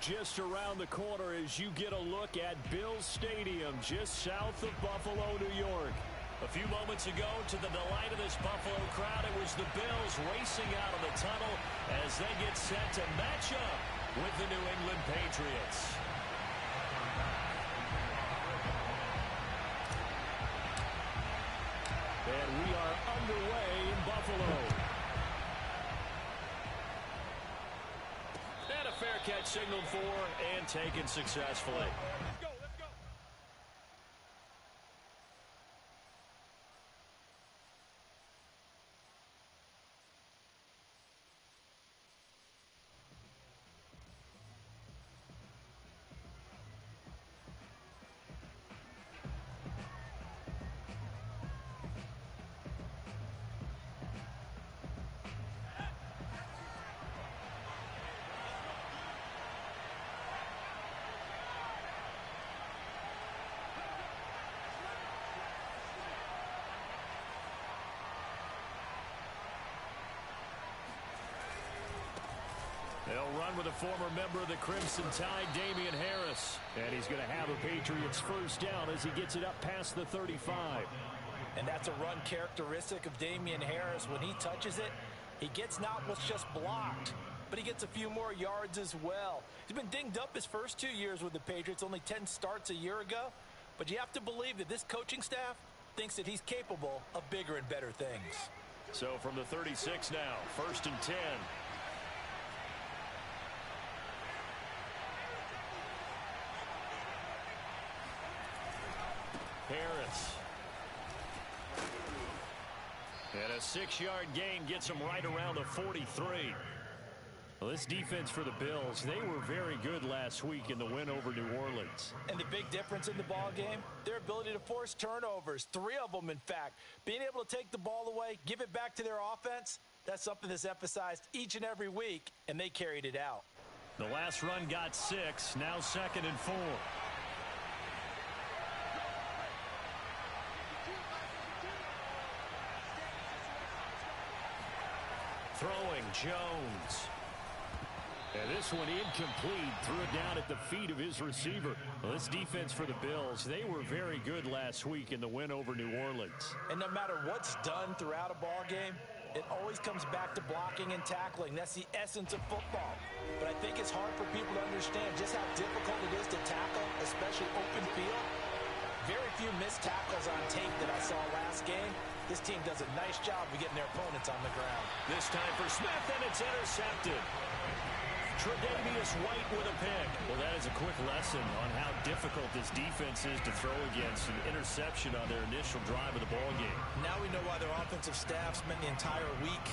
just around the corner as you get a look at Bills Stadium just south of Buffalo, New York. A few moments ago, to the delight of this Buffalo crowd, it was the Bills racing out of the tunnel as they get set to match up with the New England Patriots. And we are underway in Buffalo. And a fair catch signaled for and taken successfully. They'll run with a former member of the Crimson Tide, Damien Harris. And he's going to have a Patriots first down as he gets it up past the 35. And that's a run characteristic of Damien Harris. When he touches it, he gets not what's just blocked, but he gets a few more yards as well. He's been dinged up his first 2 years with the Patriots, only 10 starts a year ago. But you have to believe that this coaching staff thinks that he's capable of bigger and better things. So from the 36 now, 1st and 10. Harris. And a 6-yard gain gets him right around the 43. Well, this defense for the Bills, they were very good last week in the win over New Orleans. And the big difference in the ball game, their ability to force turnovers, 3 of them in fact. Being able to take the ball away, give it back to their offense, that's something that's emphasized each and every week, and they carried it out. The last run got 6, now 2nd and 4. Throwing, Jones. And this one incomplete. Threw it down at the feet of his receiver. Well, this defense for the Bills, they were very good last week in the win over New Orleans. And no matter what's done throughout a ball game, it always comes back to blocking and tackling. That's the essence of football. But I think it's hard for people to understand just how difficult it is to tackle, especially open field. Very few missed tackles on tape that I saw last game. This team does a nice job of getting their opponents on the ground. This time for Smith, and it's intercepted. Tre'Davious White with a pick. Well, that is a quick lesson on how difficult this defense is to throw against. An interception on their initial drive of the ball game. Now we know why their offensive staff spent the entire week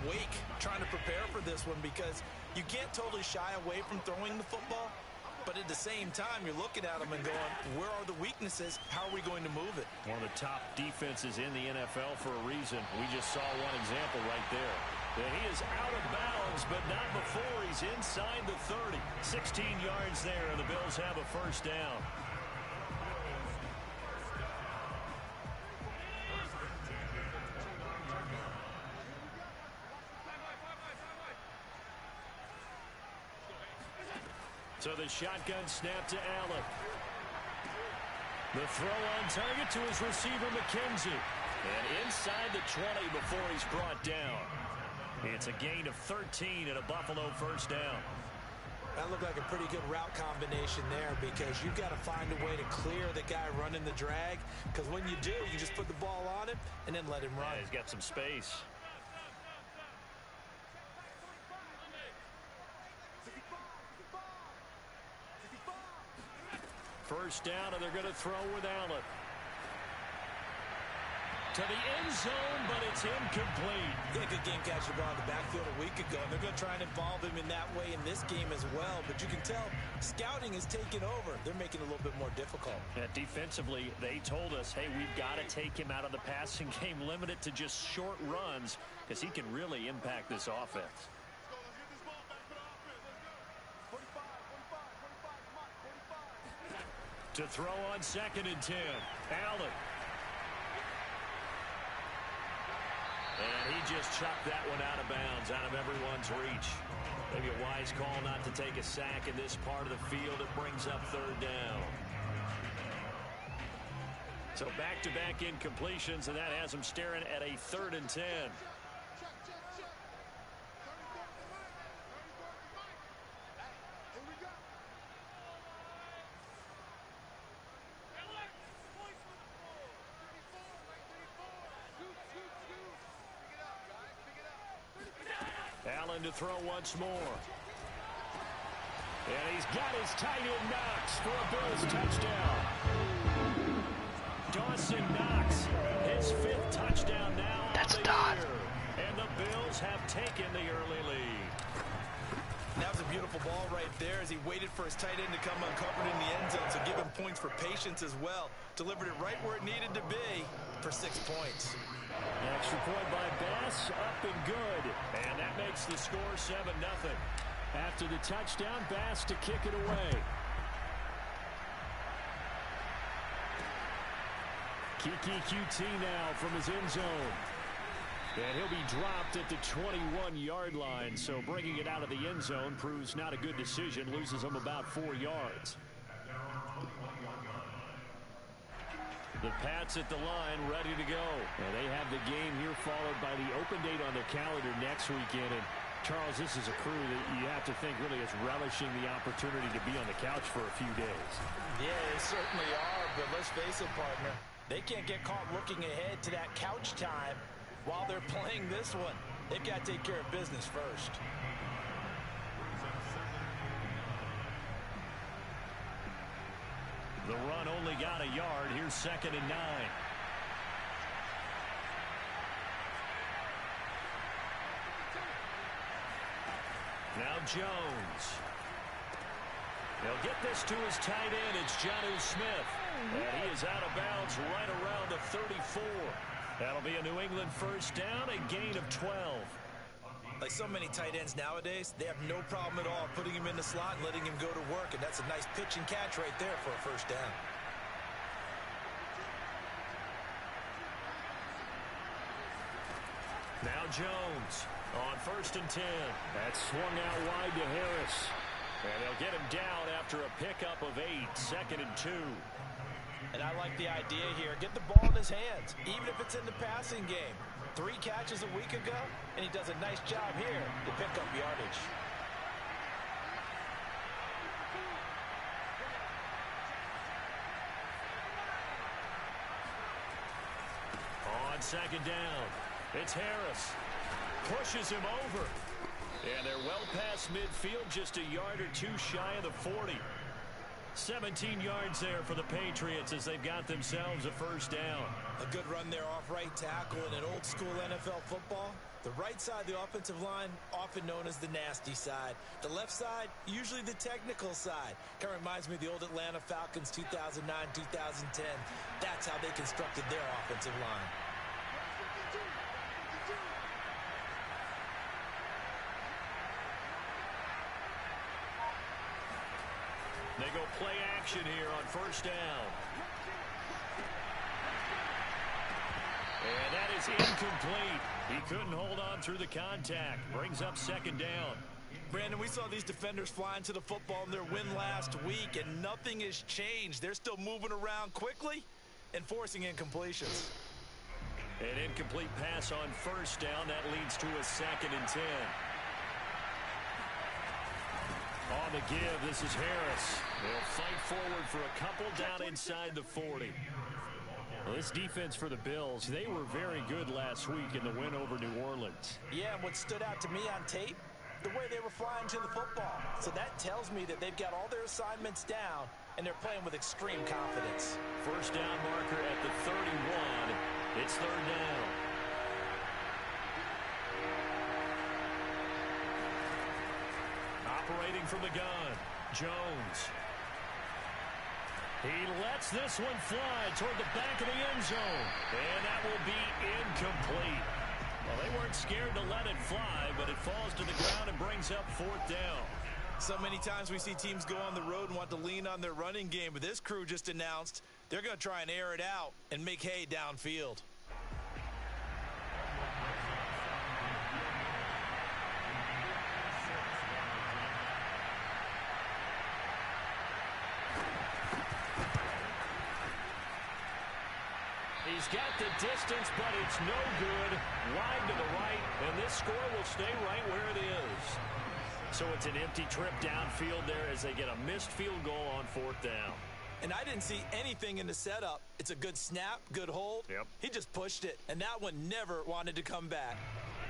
awake trying to prepare for this one, because you can't totally shy away from throwing the football. But at the same time, you're looking at them and going, where are the weaknesses? How are we going to move it? One of the top defenses in the NFL for a reason. We just saw one example right there. And he is out of bounds, but not before he's inside the 30. 16 yards there, and the Bills have a first down. So the shotgun snap to Allen. The throw on target to his receiver, McKenzie. And inside the 20 before he's brought down. It's a gain of 13 and a Buffalo first down. That looked like a pretty good route combination there, because you've got to find a way to clear the guy running the drag. Because when you do, you just put the ball on him and then let him run. Yeah, he's got some space. First down, and they're going to throw with Allen. To the end zone, but it's incomplete. Yeah, good game catch the ball in the backfield a week ago. And they're going to try and involve him in that way in this game as well. But you can tell scouting is taking over. They're making it a little bit more difficult. Yeah, defensively, they told us, hey, we've got to take him out of the passing game, limit it to just short runs, because he can really impact this offense. To throw on 2nd and 10. Allen. And he just chucked that one out of bounds, out of everyone's reach. Maybe a wise call not to take a sack in this part of the field. It brings up third down. So back-to-back incompletions, and that has him staring at a 3rd and 10. Allen to throw once more. And he's got his tight end Knox for a Bills touchdown. Dawson Knox, his 5th touchdown now. That's a dot. And the Bills have taken the early lead. That was a beautiful ball right there as he waited for his tight end to come uncovered in the end zone, so give him points for patience as well. Delivered it right where it needed to be for 6 points. Extra point by Bass, up and good. And that makes the score 7-0. After the touchdown, Bass to kick it away. Kiki QT now from his end zone. And he'll be dropped at the 21-yard line, so bringing it out of the end zone proves not a good decision, loses him about 4 yards. The Pats at the line, ready to go. And they have the game here followed by the open date on their calendar next weekend. And Charles, this is a crew that you have to think really is relishing the opportunity to be on the couch for a few days. Yeah, they certainly are, but let's face it, partner. They can't get caught looking ahead to that couch time while they're playing this one. They've got to take care of business first. The run only got a yard. Here's 2nd and 9. Now Jones. He'll get this to his tight end. It's Jonnu Smith. And he is out of bounds right around the 34. That'll be a New England first down, a gain of 12. Like so many tight ends nowadays, they have no problem at all putting him in the slot and letting him go to work, and that's a nice pitch and catch right there for a first down. Now Jones on 1st and 10. That's swung out wide to Harris. And they'll get him down after a pickup of 8, 2nd and 2. And I like the idea here. Get the ball in his hands, even if it's in the passing game. 3 catches a week ago, and he does a nice job here to pick up yardage. On 2nd down, it's Harris. Pushes him over. And they're well past midfield, just a yard or 2 shy of the 40. 17 yards there for the Patriots as they've got themselves a first down. A good run there off right tackle in an old school NFL football. The right side of the offensive line, often known as the nasty side. The left side, usually the technical side. Kind of reminds me of the old Atlanta Falcons 2009, 2010. That's how they constructed their offensive line. They go play action here on first down. And that is incomplete. He couldn't hold on through the contact. Brings up 2nd down. Brandon, we saw these defenders flying to the football in their win last week, and nothing has changed. They're still moving around quickly and forcing incompletions. An incomplete pass on first down. That leads to a 2nd and 10. On the give, this is Harris. They'll fight forward for a couple down inside the 40. Well, this defense for the Bills, they were very good last week in the win over New Orleans. Yeah, and what stood out to me on tape, the way they were flying to the football. So that tells me that they've got all their assignments down, and they're playing with extreme confidence. First down marker at the 31. It's 3rd down. Operating from the gun, Jones. He lets this one fly toward the back of the end zone. And that will be incomplete. Well, they weren't scared to let it fly, but it falls to the ground and brings up 4th down. So many times we see teams go on the road and want to lean on their running game, but this crew just announced they're going to try and air it out and make hay downfield. He's got the distance, but it's no good. Wide to the right, and this score will stay right where it is. So it's an empty trip downfield there as they get a missed field goal on 4th down. And I didn't see anything in the setup. It's a good snap, good hold. Yep. He just pushed it, and that one never wanted to come back.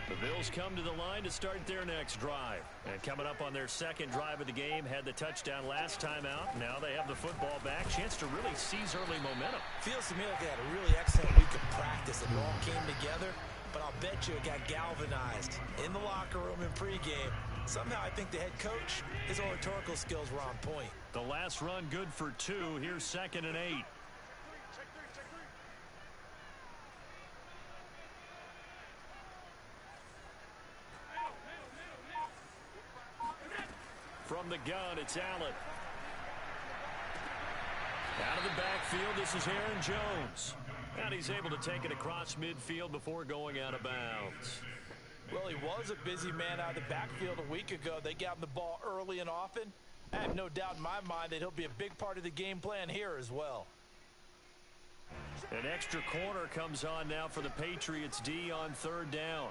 The Bills come to the line to start their next drive. And coming up on their second drive of the game, had the touchdown last time out. Now they have the football back. Chance to really seize early momentum. Feels to me like they had a really excellent week of practice. It all came together, but I'll bet you it got galvanized in the locker room in pregame. Somehow I think the head coach, his oratorical skills were on point. The last run good for 2. Here's 2nd and 8. From the gun, it's Allen. Out of the backfield, this is Aaron Jones. And he's able to take it across midfield before going out of bounds. Well, he was a busy man out of the backfield a week ago. They got him the ball early and often. I have no doubt in my mind that he'll be a big part of the game plan here as well. An extra corner comes on now for the Patriots D on 3rd down.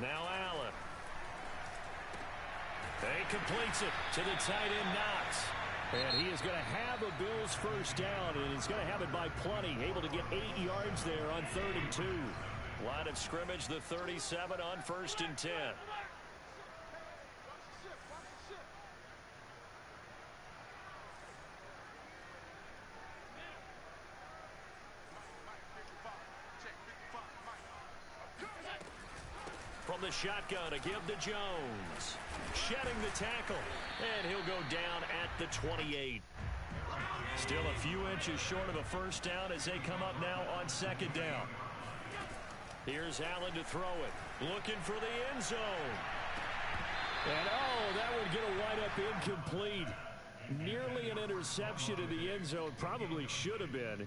Now Allen. He completes it to the tight end, Knox. And he is going to have a Bills first down, and he's going to have it by plenty. Able to get 8 yards there on 3rd and 2. Line of scrimmage, the 37 on 1st and 10. From the shotgun, a give to Jones. Shedding the tackle, and he'll go down at the 28. Still a few inches short of a first down as they come up now on 2nd down. Here's Allen to throw it. Looking for the end zone. And that would get a wide-up incomplete. Nearly an interception in the end zone. Probably should have been.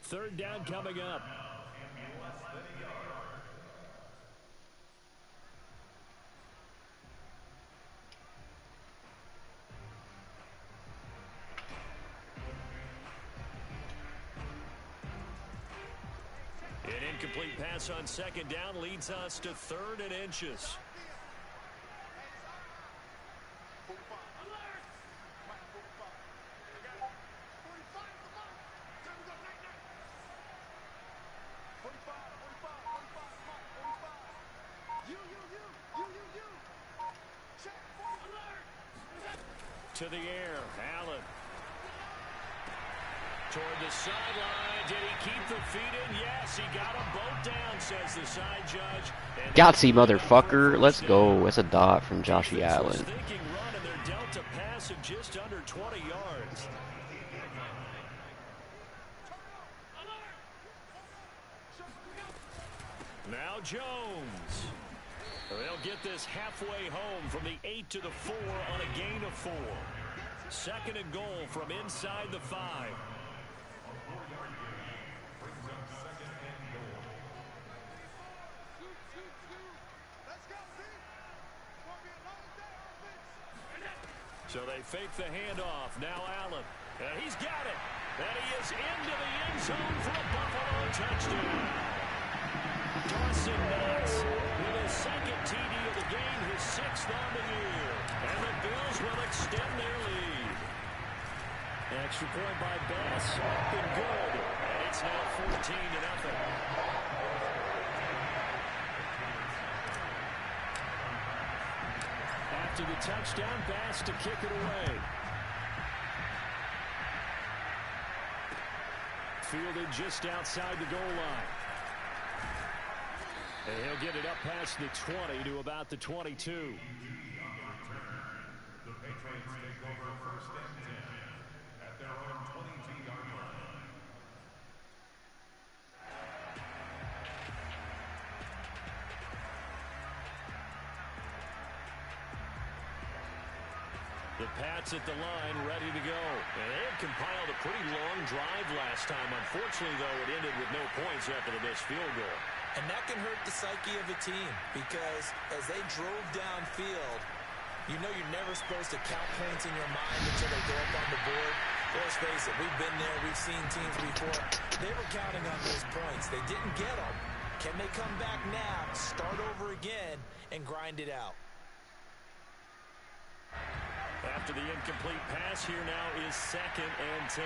3rd down coming up. An incomplete pass on 2nd down leads us to 3rd and inches. To the air, Allen. Toward the sideline. Did he keep the feet in? Yes, he got them both down, says the side judge. Gotsy, motherfucker. Let's go. It's a dot from Joshy Allen. Thinking run, and they're dealt a pass of just under 20 yards. Now Jones. They'll get this halfway home from the 8 to the 4 on a gain of 4. 2nd and goal from inside the 5. So they fake the handoff. Now Allen. And he's got it. And he is into the end zone for a Buffalo touchdown. Dawson Knox with his 2nd TD of the game, his 6th on the year. And the Bills will extend their lead. Extra point by Bass, up and good. And it's now 14-0. After the touchdown, Bass to kick it away. Fielded just outside the goal line. And he'll get it up past the 20 to about the 22. The Patriots take over 1st and 10 at their own 22-yard line. The Pats at the line, ready to go. And they had compiled a pretty long drive last time. Unfortunately, though, it ended with no points after the missed field goal. And that can hurt the psyche of a team because as they drove downfield, you know you're never supposed to count points in your mind until they go up on the board. Let's face it, we've been there, we've seen teams before. They were counting on those points. They didn't get them. Can they come back now, start over again, and grind it out? After the incomplete pass, here now is 2nd and 10.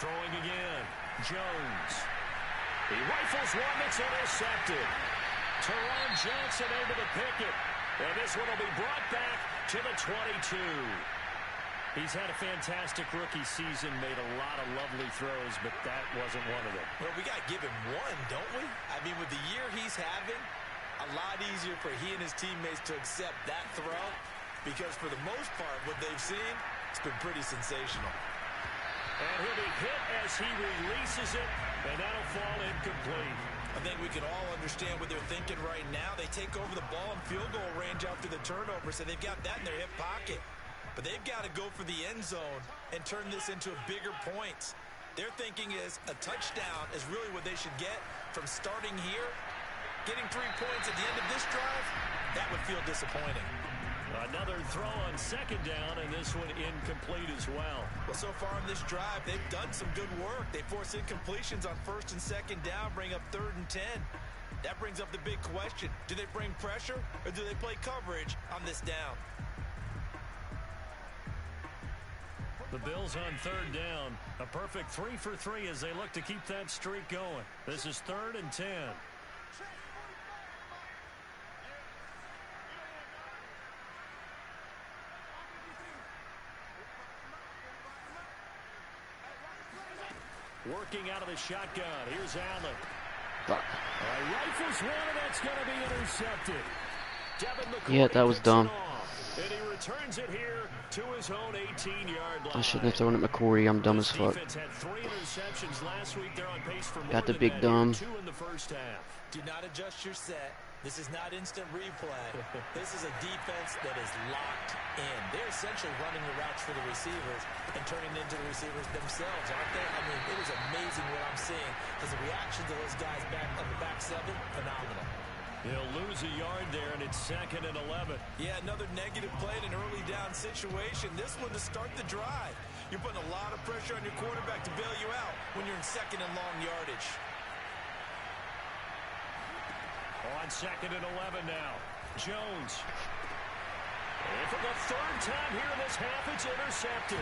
Throwing again. Jones. He rifles one that's intercepted. Teron Johnson able to pick it. And this one will be brought back to the 22. He's had a fantastic rookie season, made a lot of lovely throws, but that wasn't one of them. Well, we got to give him one, don't we? I mean, with the year he's having, a lot easier for he and his teammates to accept that throw because for the most part, what they've seen, it's been pretty sensational. And he'll be hit as he releases it, and that'll fall incomplete. I think we can all understand what they're thinking right now. They take over the ball in field goal range after the turnover, so they've got that in their hip pocket. But they've got to go for the end zone and turn this into a bigger points. Their thinking is a touchdown is really what they should get from starting here. Getting 3 points at the end of this drive, that would feel disappointing. Another throw on 2nd down, and this one incomplete as well. Well, so far in this drive, they've done some good work. They force incompletions on 1st and 2nd down, bring up 3rd and 10. That brings up the big question. Do they bring pressure, or do they play coverage on this down? The Bills on 3rd down. A perfect 3 for 3 as they look to keep that streak going. This is 3rd and 10. Working out of the shotgun. Here's Allen. Rifles one, and that's going to be intercepted. Devin McCourty, yeah, that was dumb. And he returns it here to his own 18-yard line. I shouldn't have thrown at McCourty. I'm dumb as fuck. Had 3 interceptions last week. They're on pace for more Got the than big that dumb. here, 2 in the first half. Do not adjust your set. This is not instant replay. This is a defense that is locked in. They're essentially running the routes for the receivers and turning into the receivers themselves, aren't they? I mean, it is amazing what I'm seeing because the reaction to those guys back on the back 7, phenomenal. He'll lose a yard there, and it's 2nd and 11. Yeah, another negative play in an early down situation. This one to start the drive. You're putting a lot of pressure on your quarterback to bail you out when you're in 2nd and long yardage. On 2nd and 11 now. Jones. And for the 3rd time here in this half, it's intercepted.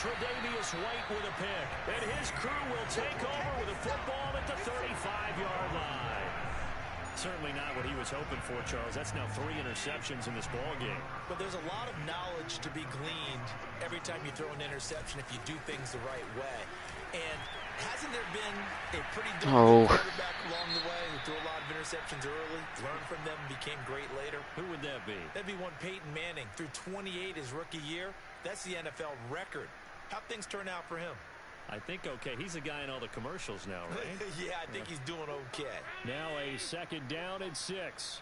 Tre'Davious White with a pick. And his crew will take over with a football at the 35-yard line. Certainly not what he was hoping for, Charles. That's now 3 interceptions in this ball game. But there's a lot of knowledge to be gleaned every time you throw an interception if you do things the right way. And hasn't there been a pretty good quarterback along the way who threw a lot of interceptions early, learned from them, became great later? Who would that be? That'd be one Peyton Manning. Threw 28 his rookie year. That's the NFL record. How'd things turn out for him? I think okay. He's a guy in all the commercials now, right? Yeah, I think he's doing okay. Now a 2nd down and 6.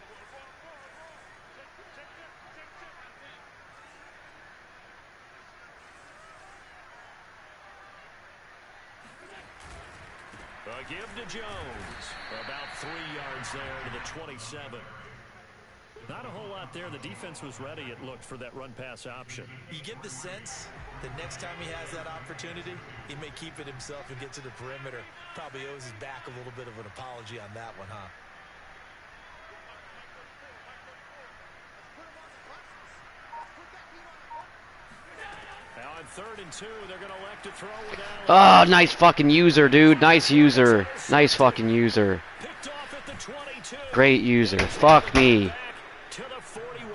A give to Jones. About 3 yards there to the 27. Not a whole lot there. The defense was ready, it looked, for that run-pass option. You get the sense that next time he has that opportunity, he may keep it himself and get to the perimeter. Probably owes his back a little bit of an apology on that one, huh? Now on 3rd and 2, they're going to elect to throw with Allen. Oh, nice fucking user, dude. Nice user. Nice fucking user. Picked off at the 22. Great user. Fuck me.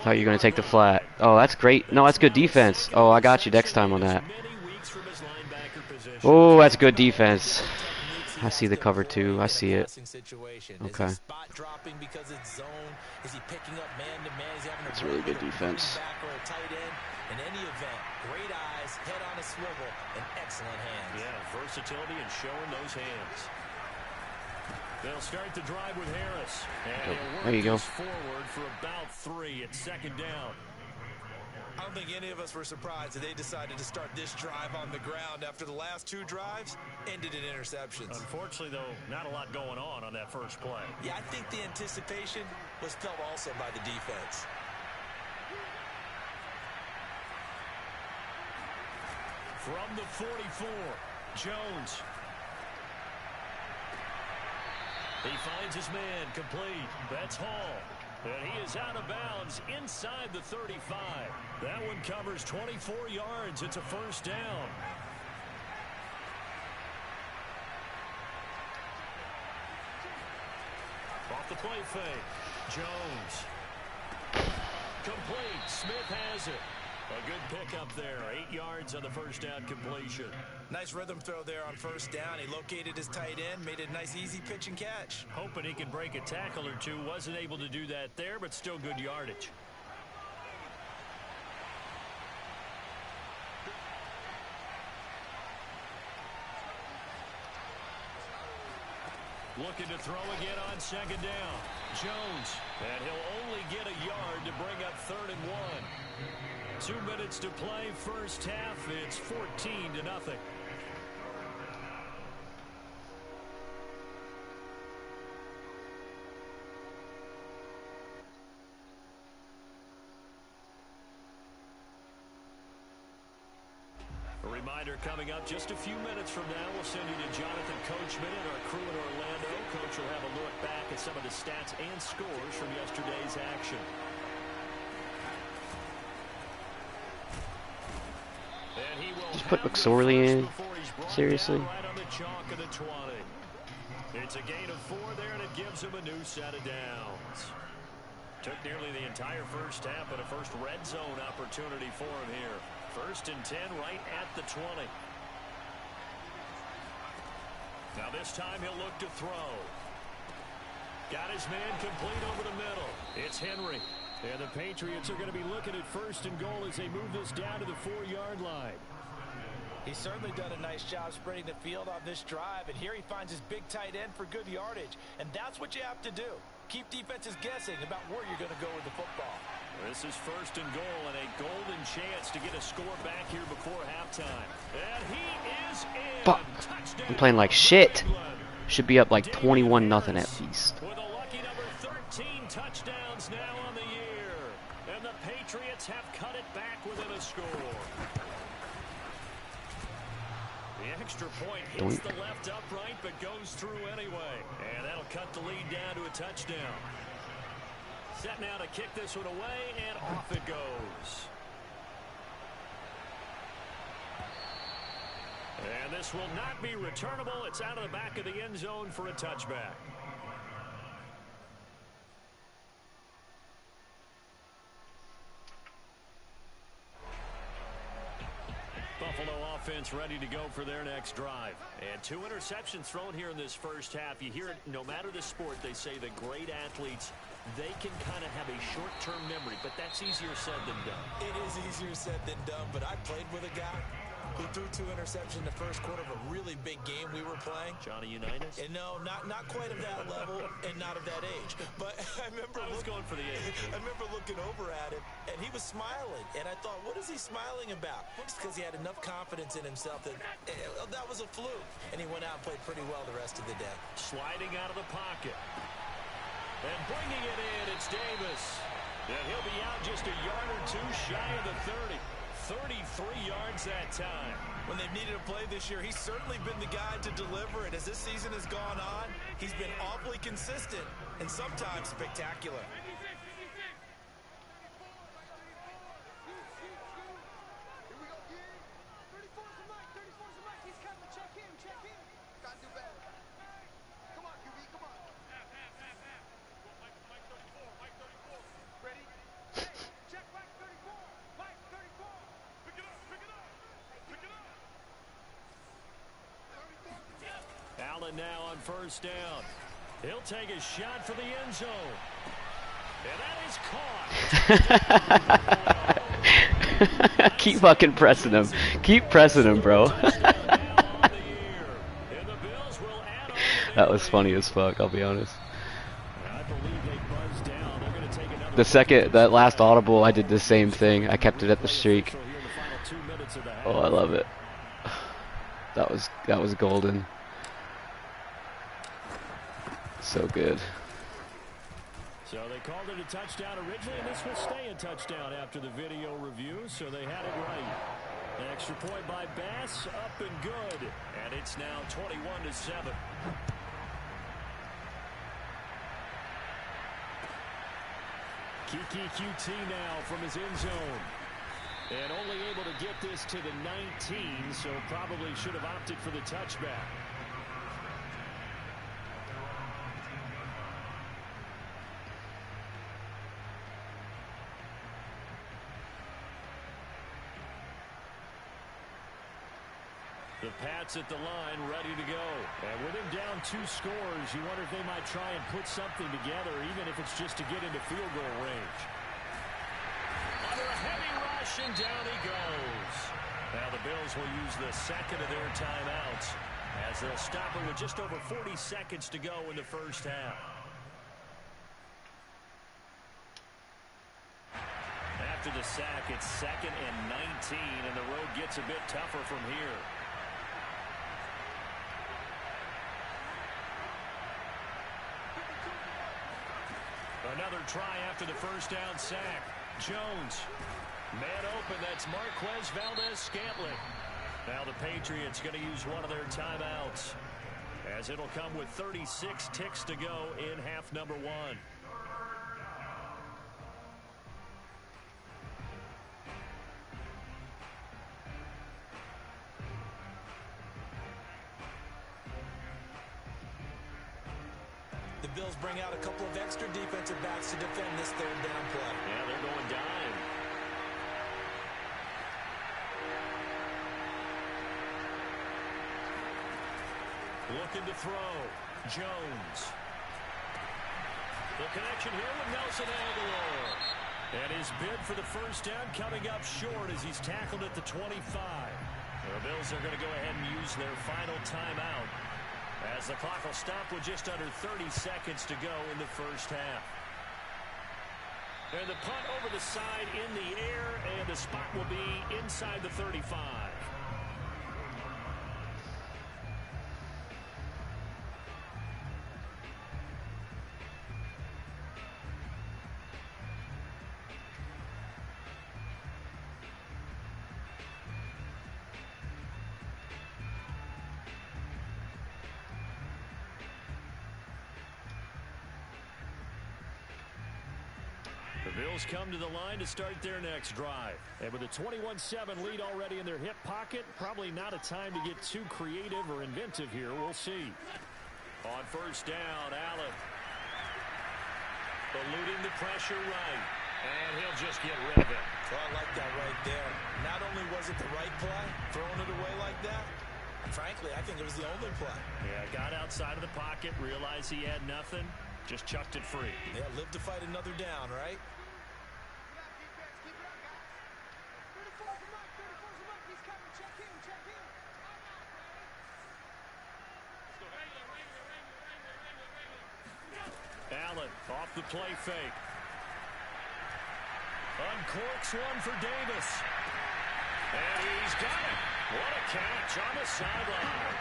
Thought you were going to take the flat. Oh, that's great. No, that's good defense. Oh, I got you next time on that. Oh, that's good defense. I see the cover too. I see it. Okay. That's really good defense. In any event, great eyes, head on a swivel, and excellent hands. Yeah, versatility and showing those hands. They'll start the drive with Harris. And there you go. Forward for about 3 at 2nd down. I don't think any of us were surprised that they decided to start this drive on the ground after the last 2 drives. ended in interceptions. Unfortunately, though, not a lot going on that first play. Yeah, I think the anticipation was felt also by the defense. From the 44, Jones. He finds his man complete. That's Hall. And he is out of bounds inside the 35. That one covers 24 yards. It's a first down. Off the play fake. Jones. Complete. Smith has it. A good pickup there. 8 yards on the first down completion. Nice rhythm throw there on first down. He located his tight end, made a nice easy pitch and catch. Hoping he can break a tackle or two. Wasn't able to do that there, but still good yardage. Looking to throw again on second down. Jones. And he'll only get a yard to bring up 3rd and 1. 2 minutes to play, first half. It's 14-0. A reminder coming up just a few minutes from now. We'll send you to Jonathan Coachman and our crew in Orlando. Coach will have a look back at some of the stats and scores from yesterday's action. Just put McSorley in. Seriously? It's a gain of 4 there, and it gives him a new set of downs. Took nearly the entire first half, but a first red zone opportunity for him here. 1st and 10 right at the 20. Now this time he'll look to throw. Got his man complete over the middle. It's Henry. And the Patriots are going to be looking at 1st and goal as they move this down to the 4-yard line. He's certainly done a nice job spreading the field on this drive, and here he finds his big tight end for good yardage. And that's what you have to do. Keep defenses guessing about where you're going to go with the football. This is 1st and goal and a golden chance to get a score back here before halftime. And he is in. Fuck. I'm playing like shit. Should be up like 21-0 at least. With a lucky number 13 touchdowns now on the year. And the Patriots have cut it back within a score. The extra point hits the left upright but goes through anyway. And that'll cut the lead down to a touchdown. Set now to kick this one away, and off it goes. And this will not be returnable. It's out of the back of the end zone for a touchback. Buffalo offense ready to go for their next drive. And 2 interceptions thrown here in this first half. You hear it no matter the sport. They say the great athletes, they can kind of have a short-term memory, but that's easier said than done. It is easier said than done, but I played with a guy who threw 2 interceptions in the first quarter of a really big game we were playing. Johnny Unitas? And no, not quite of that level and not of that age. But I remember going for the age. I remember looking over at him, and he was smiling. And I thought, what is he smiling about? It's because he had enough confidence in himself that that was a fluke. And he went out and played pretty well the rest of the day. Sliding out of the pocket. And bringing it in, it's Davis. And he'll be out just a yard or 2 shy of the 30. 33 yards that time. When they've needed a play this year, he's certainly been the guy to deliver. And as this season has gone on, he's been awfully consistent and sometimes spectacular. Allen now on first down. He'll take a shot for the end zone. And that is caught. Keep fucking pressing him. Keep pressing him, bro. That was funny as fuck, I'll be honest. That last audible, I did the same thing. I kept it at the streak. Oh, I love it. That was golden. So good. So they called it a touchdown originally, and this will stay a touchdown after the video review, so they had it right. An extra point by Bass, up and good. And it's now 21-7. Kiki QT now from his end zone. And only able to get this to the 19, so probably should have opted for the touchback. The Pats at the line, ready to go. And with him down 2 scores, you wonder if they might try and put something together, even if it's just to get into field goal range. Under a heavy rush, and down he goes. Now the Bills will use the second of their timeouts, as they'll stop it with just over 40 seconds to go in the first half. After the sack, it's 2nd and 19, and the road gets a bit tougher from here. Another try after the first down sack. Jones. Man open, that's Marquez Valdez-Scantling. Now the Patriots going to use one of their timeouts, as it'll come with 36 ticks to go in half number 1. The Bills bring out a couple of extra defensive backs to defend this third down play. Yeah, they're going dime. Looking to throw. Jones. The connection here with Nelson Agholor. And his bid for the first down coming up short as he's tackled at the 25. The Bills are going to go ahead and use their final timeout, as the clock will stop with just under 30 seconds to go in the first half. And the punt over the side in the air, and the spot will be inside the 35. The Bills come to the line to start their next drive. And with a 21-7 lead already in their hip pocket, probably not a time to get too creative or inventive here. We'll see. On first down, Allen. Eluding the pressure right. And he'll just get rid of it. Well, I like that right there. Not only was it the right play, throwing it away like that, frankly, I think it was the only play. Yeah, got outside of the pocket, realized he had nothing, just chucked it free. Yeah, live to fight another down, right? Allen off the play fake. Uncorks one for Davis. And he's got it. What a catch on the sideline.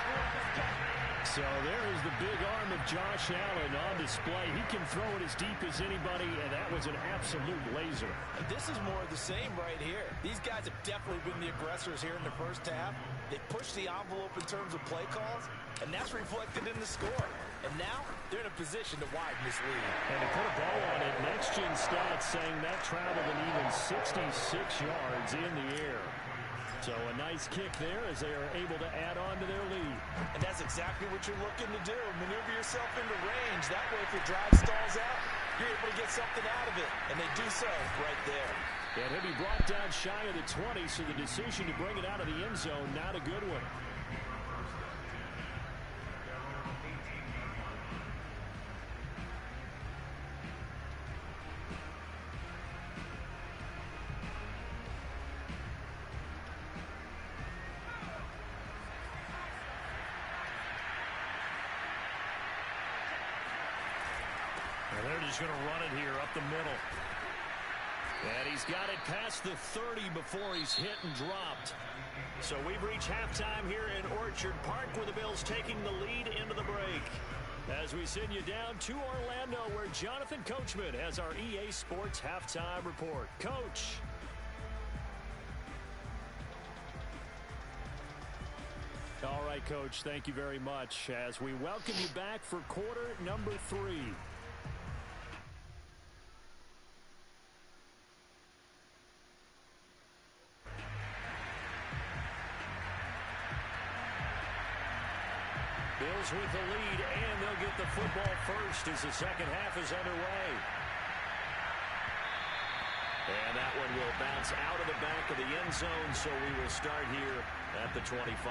So there is the big arm of Josh Allen on display. He can throw it as deep as anybody, and that was an absolute laser. And this is more of the same right here. These guys have definitely been the aggressors here in the first half. They pushed the envelope in terms of play calls, and that's reflected in the score. And now they're in a position to widen this lead. And to put a bow on it, Next Gen Stats saying that traveled an even 66 yards in the air. So a nice kick there as they are able to add on to their lead. And that's exactly what you're looking to do. Maneuver yourself into range. That way, if your drive stalls out, you're able to get something out of it. And they do so right there. And he'll be brought down shy of the 20, so the decision to bring it out of the end zone, not a good one. They're just going to run it here up the middle. And he's got it past the 30 before he's hit and dropped. So we've reached halftime here in Orchard Park, where the Bills taking the lead into the break. As we send you down to Orlando, where Jonathan Coachman has our EA Sports halftime report. Coach. All right, Coach, thank you very much as we welcome you back for quarter number 3. Bills with the lead, and they'll get the football first as the second half is underway. And that one will bounce out of the back of the end zone, so we will start here at the 25.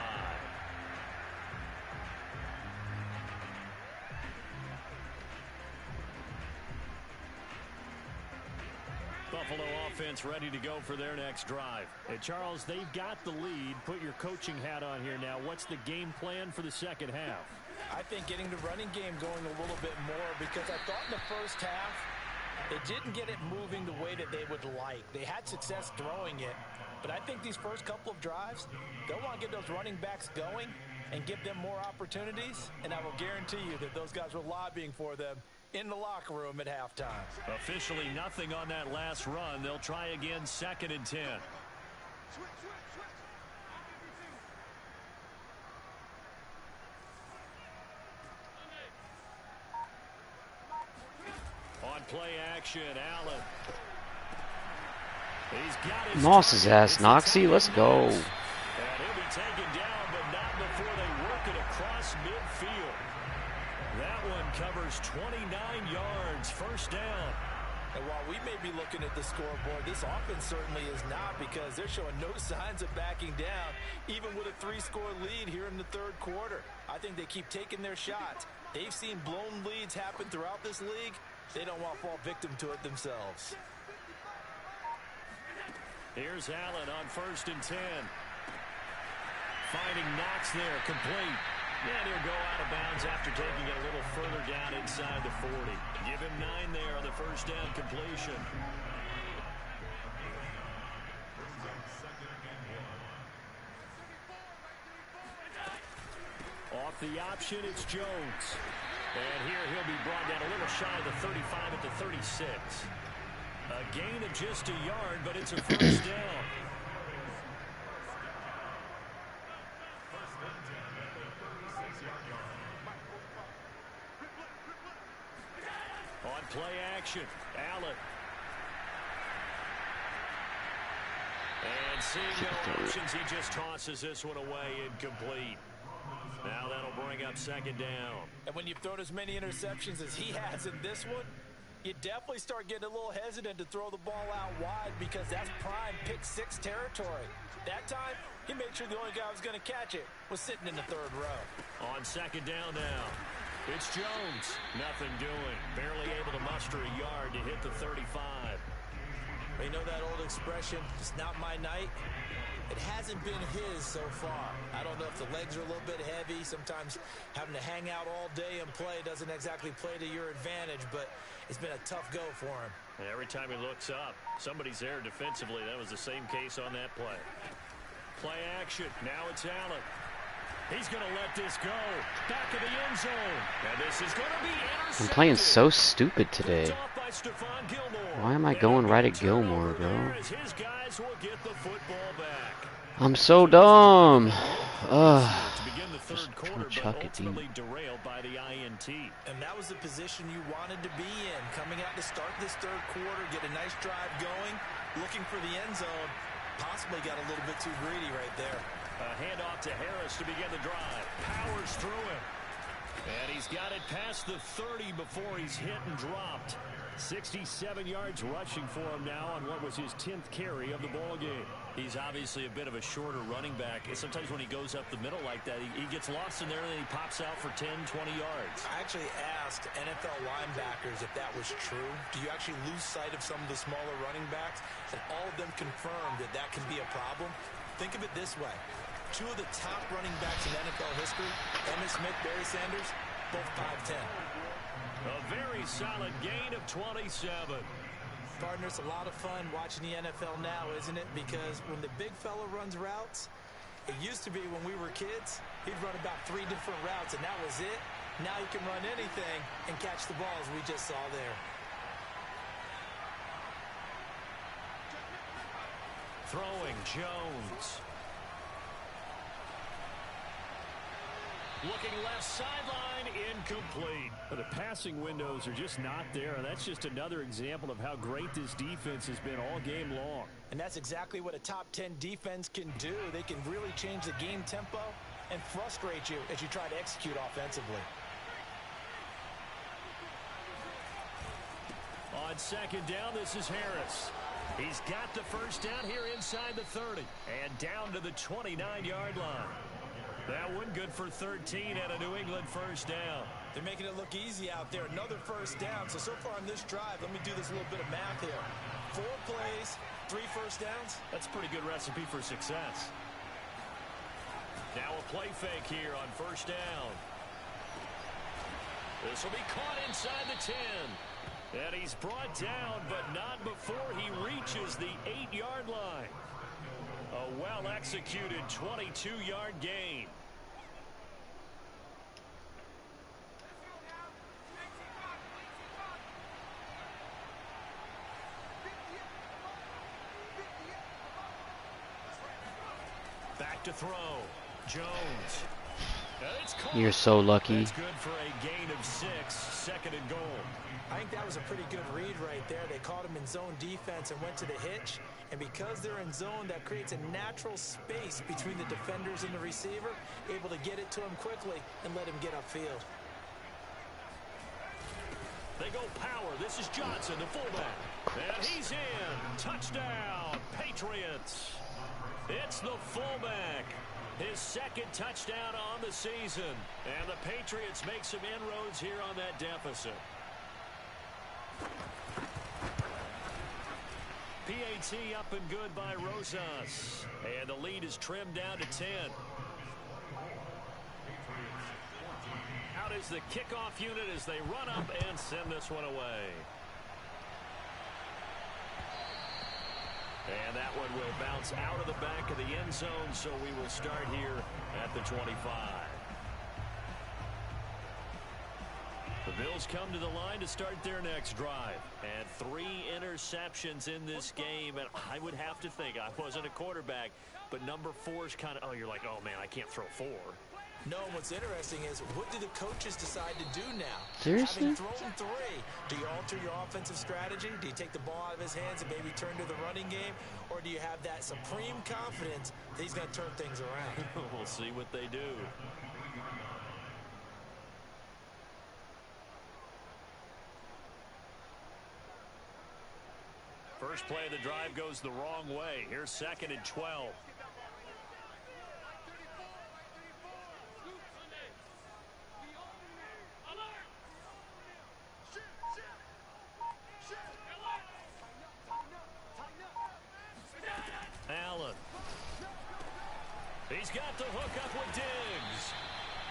Buffalo offense ready to go for their next drive. Hey, Charles, they've got the lead. Put your coaching hat on here now. What's the game plan for the second half? I think getting the running game going a little bit more, because I thought in the first half they didn't get it moving the way that they would like. They had success throwing it, but I think these first couple of drives, they'll want to get those running backs going and give them more opportunities, and I will guarantee you that those guys were lobbying for them in the locker room at halftime. Officially nothing on that last run. They'll try again, 2nd and 10. On play action, Allen. He's got his Moss's ass, Noxie. Let's go. And he'll be taken down, but not before they work it across midfield. That one covers 29 yards, first down. And while we may be looking at the scoreboard, this offense certainly is not, because they're showing no signs of backing down, even with a 3-score lead here in the third quarter. I think they keep taking their shots. They've seen blown leads happen throughout this league. They don't want to fall victim to it themselves. Here's Allen on 1st and 10. Finding Knox there, complete. And he'll go out of bounds after taking it a little further down inside the 40. Give him 9 there on the first down completion. Off the option, it's Jones. And here he'll be brought down a little shy of the 35 at the 36. A gain of just a yard, but it's a first down. On play action, Allen. And seeing no options, he just tosses this one away, incomplete. Now that'll bring up 2nd down. And when you've thrown as many interceptions as he has in this one, you definitely start getting a little hesitant to throw the ball out wide, because that's prime pick 6 territory. That time, he made sure the only guy who was going to catch it was sitting in the 3rd row. On 2nd down now, it's Jones. Nothing doing. Barely able to muster a yard to hit the 35. You know that old expression, it's not my night? It hasn't been his so far. I don't know if the legs are a little bit heavy. Sometimes having to hang out all day and play doesn't exactly play to your advantage, but it's been a tough go for him. And every time he looks up, somebody's there defensively. That was the same case on that play. Play action. Now it's Allen. He's going to let this go. Back of the end zone. And this is going to be intercepted. I'm playing so stupid today. Why am I going right at Gilmore, bro? His guys will get the football back. I'm so dumb. To begin the third quarter, but chuck it, dude. ultimately derailed by the INT. And that was the position you wanted to be in. Coming out to start this third quarter, get a nice drive going, looking for the end zone. Possibly got a little bit too greedy right there. A handoff to Harris to begin the drive. Powers through him. And he's got it past the 30 before he's hit and dropped. 67 yards rushing for him now on what was his 10th carry of the ball game. He's obviously a bit of a shorter running back. And sometimes when he goes up the middle like that, he gets lost in there and then he pops out for 10, 20 yards. I actually asked NFL linebackers if that was true. Do you actually lose sight of some of the smaller running backs? And all of them confirmed that that can be a problem. Think of it this way. 2 of the top running backs in NFL history, Emmitt Smith, Barry Sanders, both 5'10". A very solid gain of 27. Partner, it's a lot of fun watching the NFL now, isn't it? Because when the big fella runs routes, it used to be when we were kids, he'd run about 3 different routes, and that was it. Now he can run anything and catch the ball, as we just saw there. Throwing, Jones. Looking left sideline, incomplete. The passing windows are just not there, and that's just another example of how great this defense has been all game long. And that's exactly what a top 10 defense can do. They can really change the game tempo and frustrate you as you try to execute offensively. On second down, this is Harris. He's got the first down here inside the 30 and down to the 29-yard line. That one good for 13 and a New England first down. They're making it look easy out there. Another first down. So far on this drive, let me do this little bit of math here. 4 plays, 3 first downs. That's a pretty good recipe for success. Now a play fake here on first down. This will be caught inside the 10. And he's brought down, but not before he reaches the 8-yard line. A well-executed 22-yard gain. Back to throw. Jones. You're so lucky. That's good for a gain of 6, second and goal. I think that was a pretty good read right there. They caught him in zone defense and went to the hitch. And because they're in zone, that creates a natural space between the defenders and the receiver, able to get it to him quickly and let him get upfield. They go power. This is Johnson, the fullback. And he's in. Touchdown, Patriots. It's the fullback. His second touchdown on the season. And the Patriots make some inroads here on that deficit. PAT up and good by Rosas. And the lead is trimmed down to 10. Out is the kickoff unit as they run up and send this one away. And that one will bounce out of the back of the end zone, so we will start here at the 25. The Bills come to the line to start their next drive. And 3 interceptions in this game. And I would have to think, I wasn't a quarterback, but number 4 is kind of, oh, you're like, oh, man, I can't throw 4. No, what's interesting is, what do the coaches decide to do now? Seriously? Having thrown 3, do you alter your offensive strategy? Do you take the ball out of his hands and maybe turn to the running game? Or do you have that supreme confidence that he's going to turn things around? We'll see what they do. First play of the drive goes the wrong way. Here's second and 12. Allen. He's got the hook up with Diggs.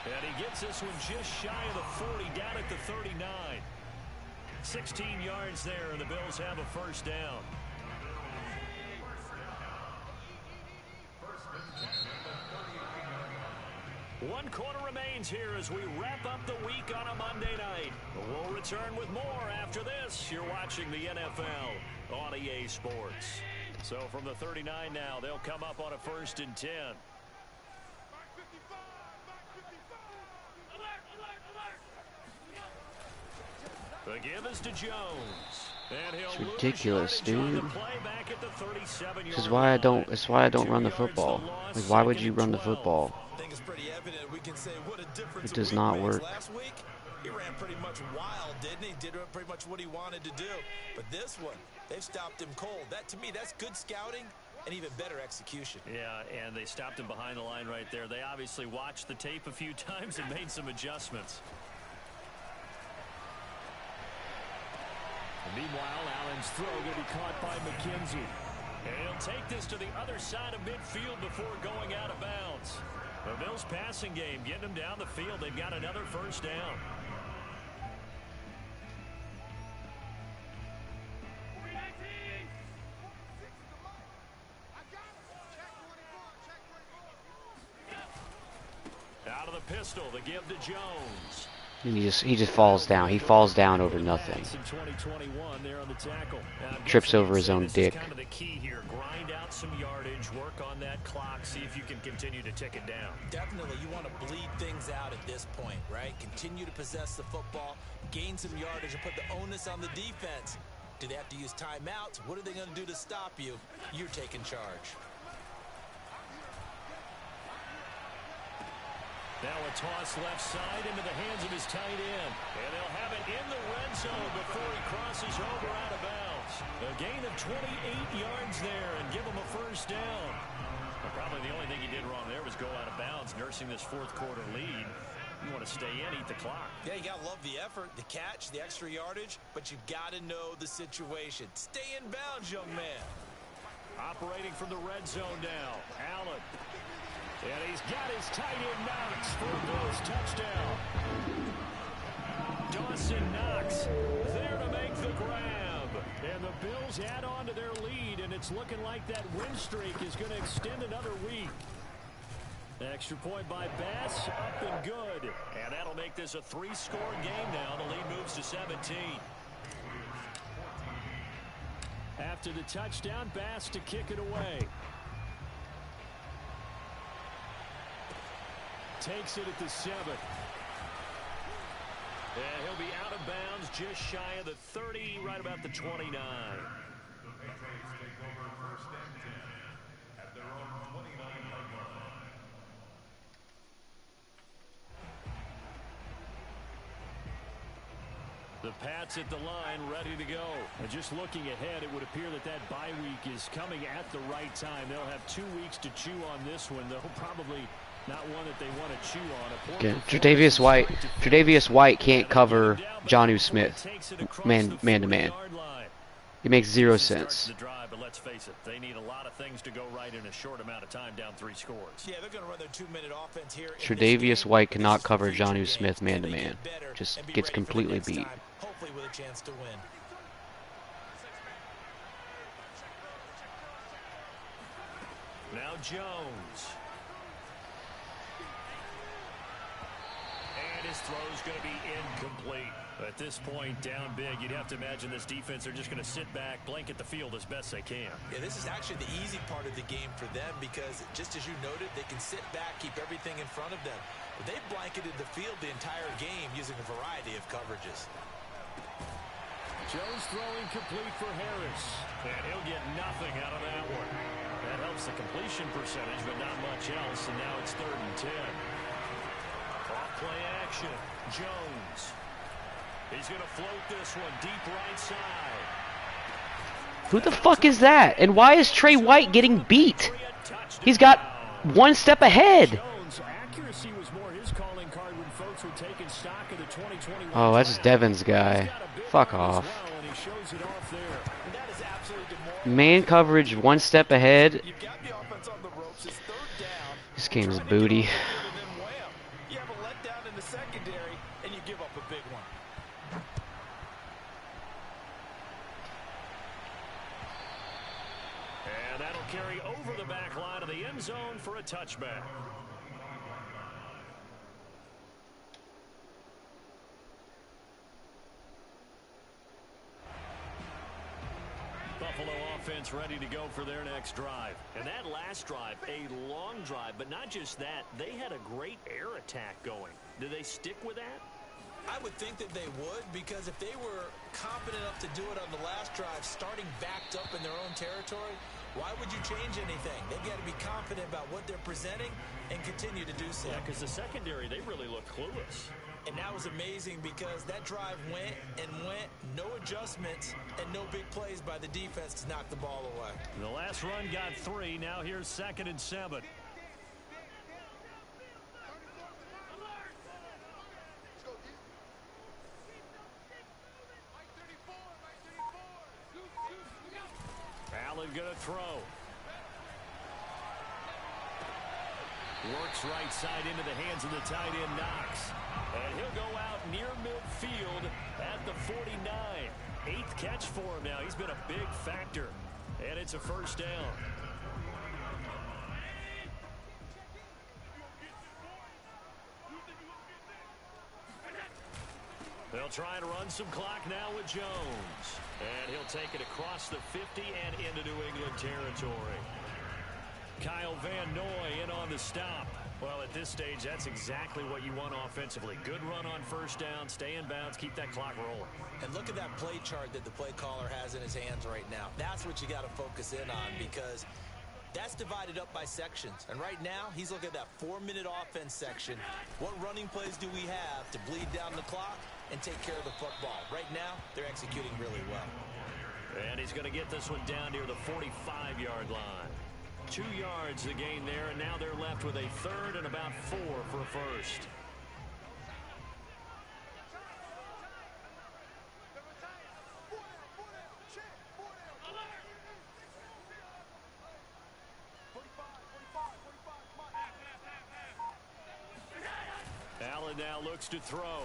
And he gets this one just shy of the 40, down at the 39. 16 yards there, and the Bills have a first down. One quarter remains here as we wrap up the week on a Monday night. We'll return with more after this. You're watching the NFL on EA Sports. So from the 39 now, they'll come up on a 1st and 10. The give is to Jones. And he'll It's ridiculous, dude. This is why I don't. It's why I don't run the football. Like, why would you run the football? I think it's pretty evident. We can say what a difference It does a week not makes. work. Last week, he ran pretty much wild, didn't he? Did pretty much what he wanted to do. But this one, they've stopped him cold. That, to me, that's good scouting and even better execution. Yeah, and they stopped him behind the line right there. They obviously watched the tape a few times and made some adjustments. Meanwhile, Allen's throw going to be caught by McKenzie. And he'll take this to the other side of midfield before going out of bounds. The Bills passing game, getting them down the field. They've got another first down. pistol. The give to Jones. He just falls down. He falls down over nothing. In 2021, there on the tackle. Trips over his own this dick. Is kind of the key here. Grind out some yardage, work on that clock, see if you can continue to tick it down. Definitely, you want to bleed things out at this point, right? Continue to possess the football, gain some yardage, and put the onus on the defense. Do they have to use timeouts? What are they going to do to stop you? You're taking charge. Now a toss left side into the hands of his tight end. And they'll have it in the red zone before he crosses over out of bounds. A gain of 28 yards there and give him a first down. Well, probably the only thing he did wrong there was go out of bounds, nursing this fourth quarter lead. You want to stay in, eat the clock. Yeah, you got to love the effort, the catch, the extra yardage, but you've got to know the situation. Stay in bounds, young man. Operating from the red zone now. Allen. And he's got his tight end Knox for a Bills touchdown. Dawson Knox there to make the grab. And the Bills add on to their lead, and it's looking like that win streak is going to extend another week. Extra point by Bass, up and good. And that'll make this a 3-score game now. The lead moves to 17. After the touchdown, Bass to kick it away. Takes it at the 7. And he'll be out of bounds just shy of the 30, right about the 29. The Patriots take over first and 10 at their own 29-yard line. The Pats at the line, ready to go. And just looking ahead, it would appear that that bye week is coming at the right time. They'll have 2 weeks to chew on this one, though probably not one that they want to chew on. Okay. Tre'Davious White can't cover Jonnu Smith man to man. It makes zero sense. But let's face it, they need a lot of things to go right in a short amount of time, down 3 scores. Yeah, they're going to run their 2-minute offense here. Tre'Davious White cannot cover Jonnu Smith man to man. Just gets completely beat. Hopefully with a chance to win. Now Jones. And his throw's going to be incomplete. At this point, down big, you'd have to imagine this defense are just going to sit back, blanket the field as best they can. Yeah, this is actually the easy part of the game for them because, just as you noted, they can sit back, keep everything in front of them. But they've blanketed the field the entire game using a variety of coverages. Jones throwing complete for Harris. And he'll get nothing out of that one. That helps the completion percentage, but not much else. And now it's 3rd and 10. Off play action. Jones. He's going to float this one deep right side. Who the fuck is that? And why is Trey White getting beat? He's got 1 step ahead. Jones' accuracy was more his calling card when folks were taking stock of the 2021. Oh, that's Devin's guy. Fuck off. Man coverage 1 step ahead. This game's booty. You have a letdown in the secondary, and you give up a big one. And that'll carry over the back line of the end zone for a touchback. Buffalo offense ready to go for their next drive. And that last drive, a long drive, but not just that, they had a great air attack going. Do they stick with that? I would think that they would, because if they were confident enough to do it on the last drive, starting backed up in their own territory, why would you change anything? They've got to be confident about what they're presenting and continue to do so. Yeah, because the secondary, they really look clueless. And that was amazing because that drive went and went, no adjustments, and no big plays by the defense to knock the ball away. The last run got 3. Now here's 2nd and 7. Allen going to throw. Works right side into the hands of the tight end Knox. And he'll go out near midfield at the 49. 8th catch for him now. He's been a big factor. And it's a first down. They'll try and run some clock now with Jones. And he'll take it across the 50 and into New England territory. Kyle Van Noy in on the stop. Well, at this stage, that's exactly what you want offensively. Good run on first down, stay in bounds, keep that clock rolling. And look at that play chart that the play caller has in his hands right now. That's what you got to focus in on, because that's divided up by sections. And right now, he's looking at that 4-minute offense section. What running plays do we have to bleed down the clock and take care of the football? Right now, they're executing really well. And he's going to get this one down near the 45-yard line. 2 yards the gain there, and now they're left with a third and about 4 for a first. Allen now looks to throw.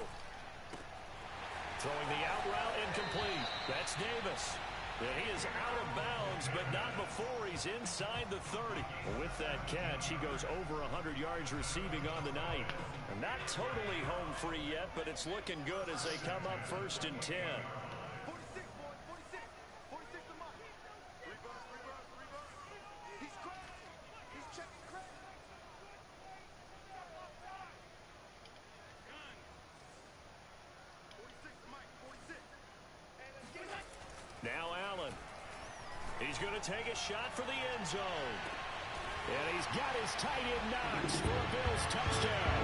Throwing the out route, incomplete. That's Davis. And he is out of bounds, but not before he's inside the 30. With that catch, he goes over 100 yards receiving on the night. And not totally home free yet, but it's looking good as they come up 1st and 10. Now Allen. He's going to take a shot for the end zone. And he's got his tight end Knox for a Bills touchdown.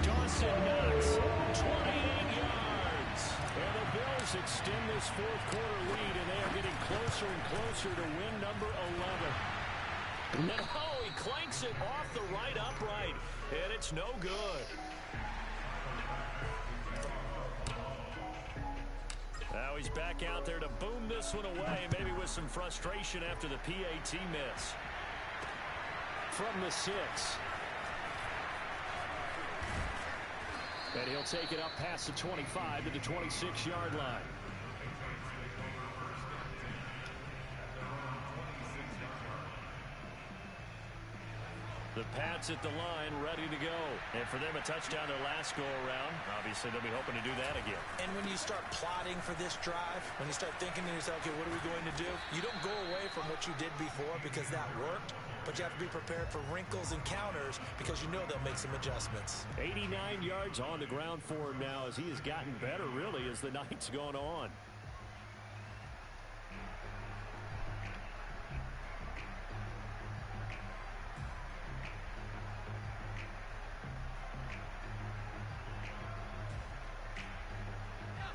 Dawson Knox, 28 yards. And the Bills extend this 4th quarter lead, and they are getting closer and closer to win number 11. And oh, he clanks it off the right upright, and it's no good. Now he's back out there to boom this one away, maybe with some frustration after the PAT miss. From the 6. And he'll take it up past the 25 to the 26-yard line. The Pats at the line, ready to go. And for them, a touchdown their last go-around. Obviously, they'll be hoping to do that again. And when you start plotting for this drive, when you start thinking to yourself, okay, what are we going to do? You don't go away from what you did before because that worked, but you have to be prepared for wrinkles and counters because you know they'll make some adjustments. 89 yards on the ground for him now as he has gotten better, really, as the night's gone on.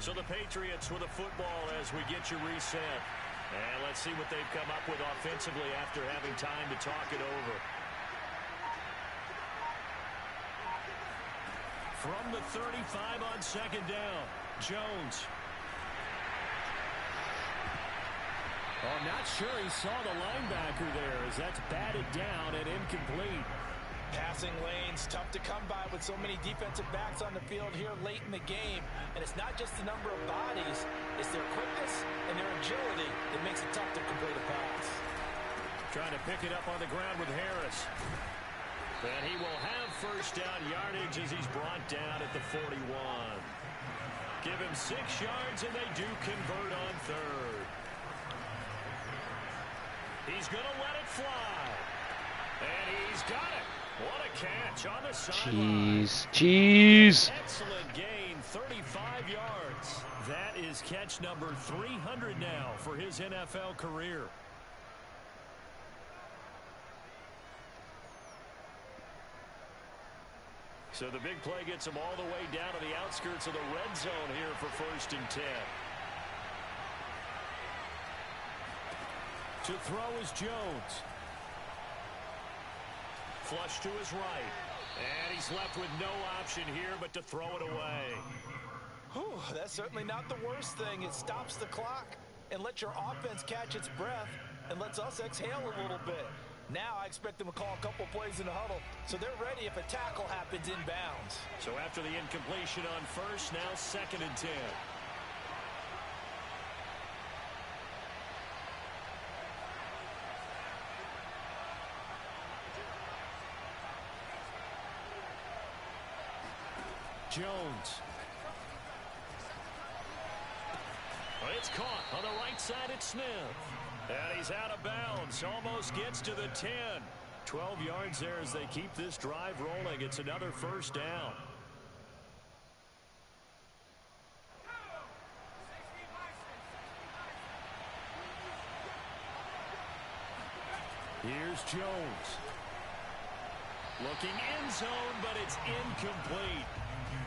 So the Patriots with a football as we get you reset. And let's see what they've come up with offensively after having time to talk it over. From the 35 on 2nd down, Jones. Oh, not sure he saw the linebacker there as that's batted down and incomplete. Passing lanes, tough to come by with so many defensive backs on the field here late in the game. And it's not just the number of bodies, it's their quickness and their agility that makes it tough to complete a pass. Trying to pick it up on the ground with Harris. And he will have first down yardage as he's brought down at the 41. Give him 6 yards and they do convert on 3rd. He's going to let it fly. And he's got it. What a catch on the sideline. Jeez. Excellent gain, 35 yards. That is catch number 300 now for his NFL career. So the big play gets him all the way down to the outskirts of the red zone here for 1st and 10. To throw is Jones. Flush to his right. And he's left with no option here but to throw it away. Whew, that's certainly not the worst thing. It stops the clock and lets your offense catch its breath and lets us exhale a little bit. Now I expect them to call a couple plays in the huddle, so they're ready if a tackle happens inbounds. So after the incompletion on 1st, now 2nd and 10. Jones It's caught on the right side at Smith. And he's out of bounds. Almost gets to the 10. 12 yards there as they keep this drive rolling. It's another first down. Here's Jones. Looking end zone, but it's incomplete.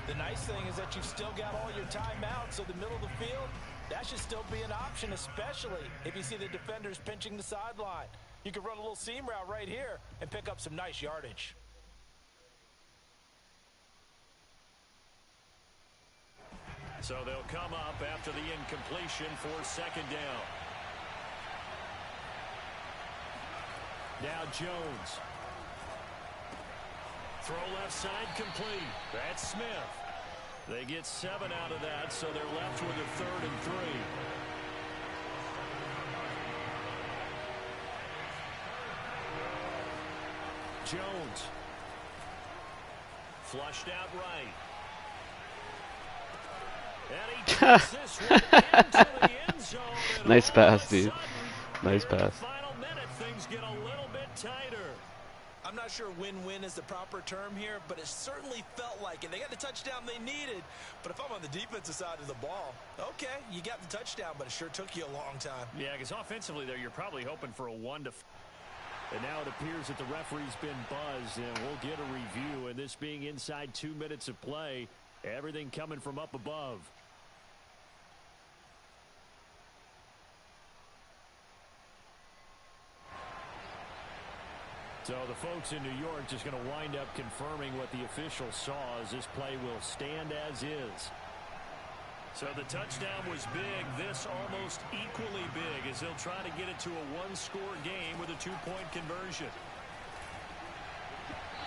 The nice thing is that you've still got all your timeouts, so the middle of the field, that should still be an option, especially if you see the defenders pinching the sideline. You can run a little seam route right here and pick up some nice yardage. So they'll come up after the incompletion for second down. Now Jones. Throw left side complete. That's Smith. They get 7 out of that, so they're left with a 3rd and 3. Jones. Flushed out right. And he takes this one into the end zone. Nice pass, dude. Nice pass. Final minute, things get a little bit tighter. I'm not sure win-win is the proper term here, but it certainly felt like it. They got the touchdown they needed, but if I'm on the defensive side of the ball, okay, you got the touchdown, but it sure took you a long time. Yeah, because offensively there, you're probably hoping for a 1 to. And now it appears that the referee's been buzzed, and we'll get a review. And this being inside 2 minutes of play, everything coming from up above. So the folks in New York just going to wind up confirming what the official saw as this play will stand as is. So the touchdown was big. This almost equally big as they'll try to get it to a 1-score game with a 2-point conversion.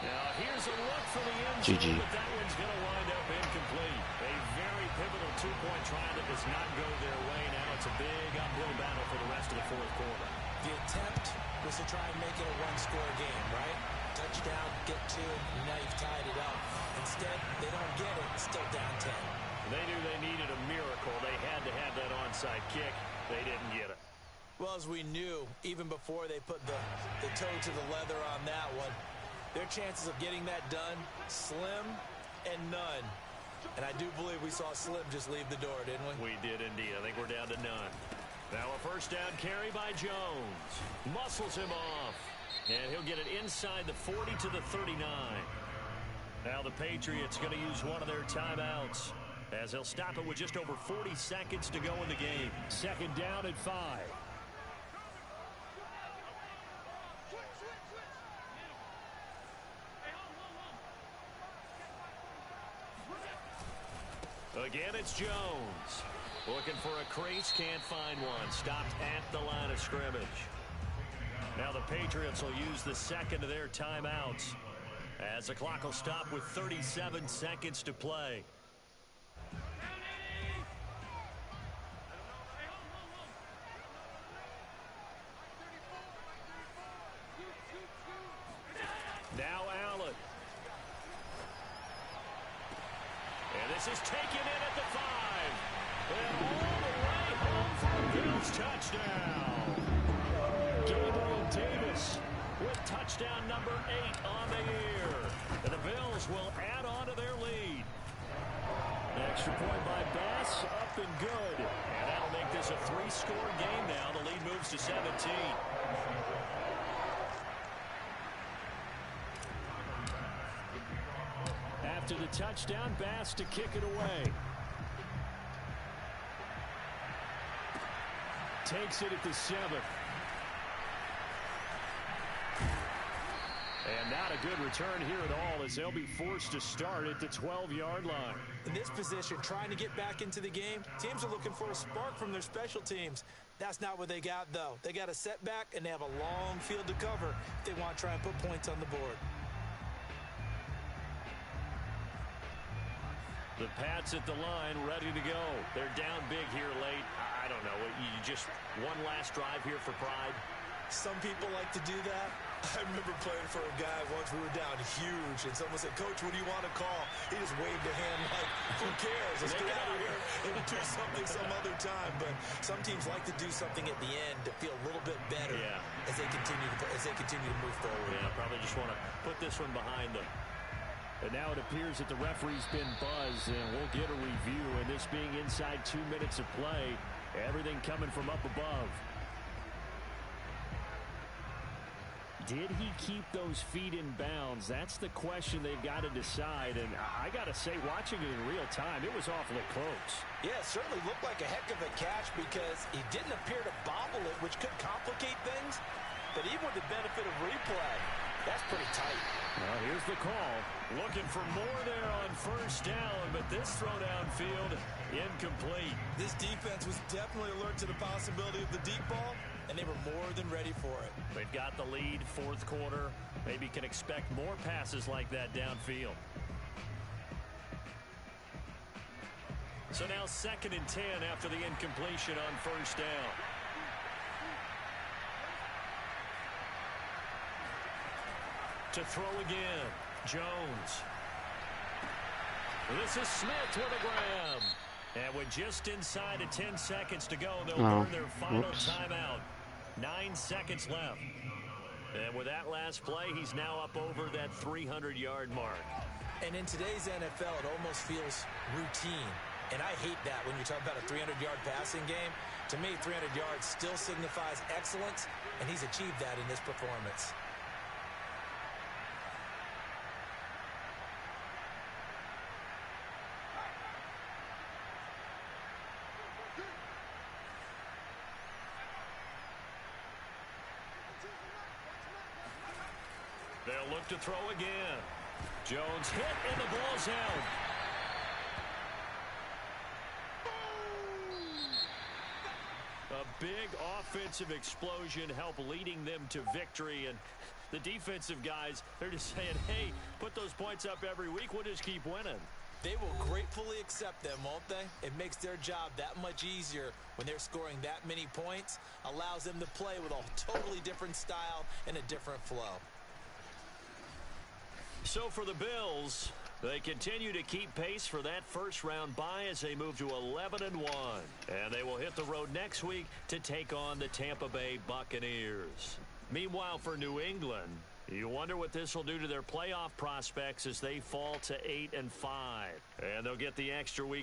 Now here's a look for the end zone, but that one's going to wind up incomplete. A very pivotal 2-point try that does not go their way. Now it's a big uphill battle for the rest of the 4th quarter. The attempt was to try and make it a 1-score game, right? Touchdown, get 2, now you've tied it up. Instead, they don't get it, it's still down 10. They knew they needed a miracle. They had to have that onside kick. They didn't get it. Well, as we knew, even before they put the toe to the leather on that one, their chances of getting that done, slim and none. And I do believe we saw Slim just leave the door, didn't we? We did indeed. I think we're down to none. Now a first down carry by Jones. Muscles him off. And he'll get it inside the 40 to the 39. Now the Patriots going to use one of their timeouts, as they'll stop it with just over 40 seconds to go in the game. Second down at 5. Again, it's Jones. Looking for a crease, can't find one. Stopped at the line of scrimmage. Now the Patriots will use the second of their timeouts, as the clock will stop with 37 seconds to play. Now Allen. And this is taken in at the 5. And all the way home for a Bills touchdown. Gabriel Davis with touchdown number 8 on the year. And the Bills will add on to their lead. Extra point by Bass, up and good. And that'll make this a 3-score game now. The lead moves to 17. After the touchdown, Bass to kick it away. Takes it at the 7. And not a good return here at all, as they'll be forced to start at the 12-yard line. In this position, trying to get back into the game, teams are looking for a spark from their special teams. That's not what they got, though. They got a setback, and they have a long field to cover if they want to try and put points on the board. The Pats at the line, ready to go. They're down big here late. I don't know. You just one last drive here for pride. Some people like to do that. I remember playing for a guy once. We were down huge, and someone said, "Coach, what do you want to call?" He just waved a hand like, "Who cares? Let's get out of here and do something some other time." But some teams like to do something at the end to feel a little bit better as they continue to move forward. Yeah, probably just want to put this one behind them. And now it appears that the referee's been buzzed, and we'll get a review. And this being inside 2 minutes of play, everything coming from up above. Did he keep those feet in bounds? That's the question they've got to decide. And I got to say, watching it in real time, it was awfully close. Yeah, it certainly looked like a heck of a catch because he didn't appear to bobble it, which could complicate things. But even with the benefit of replay, that's pretty tight. Well, here's the call. Looking for more there on first down, but this throw downfield, incomplete. This defense was definitely alert to the possibility of the deep ball, and they were more than ready for it. They've got the lead, fourth quarter. Maybe can expect more passes like that downfield. So now 2nd and 10 after the incompletion on first down. To throw again, Jones. This is Smith with a grab. And with just inside of 10 seconds to go, they'll burn their final timeout. 9 seconds left. And with that last play, he's now up over that 300-yard mark. And in today's NFL, it almost feels routine. And I hate that when you talk about a 300-yard passing game. To me, 300 yards still signifies excellence, and he's achieved that in this performance. They'll look to throw again. Jones hit and the ball's out. A big offensive explosion helped leading them to victory. And the defensive guys, they're just saying, hey, put those points up every week. We'll just keep winning. They will gratefully accept them, won't they? It makes their job that much easier when they're scoring that many points. Allows them to play with a totally different style and a different flow. So for the Bills, they continue to keep pace for that first-round bye as they move to 11-1. And they will hit the road next week to take on the Tampa Bay Buccaneers. Meanwhile, for New England, you wonder what this will do to their playoff prospects as they fall to 8-5. And they'll get the extra week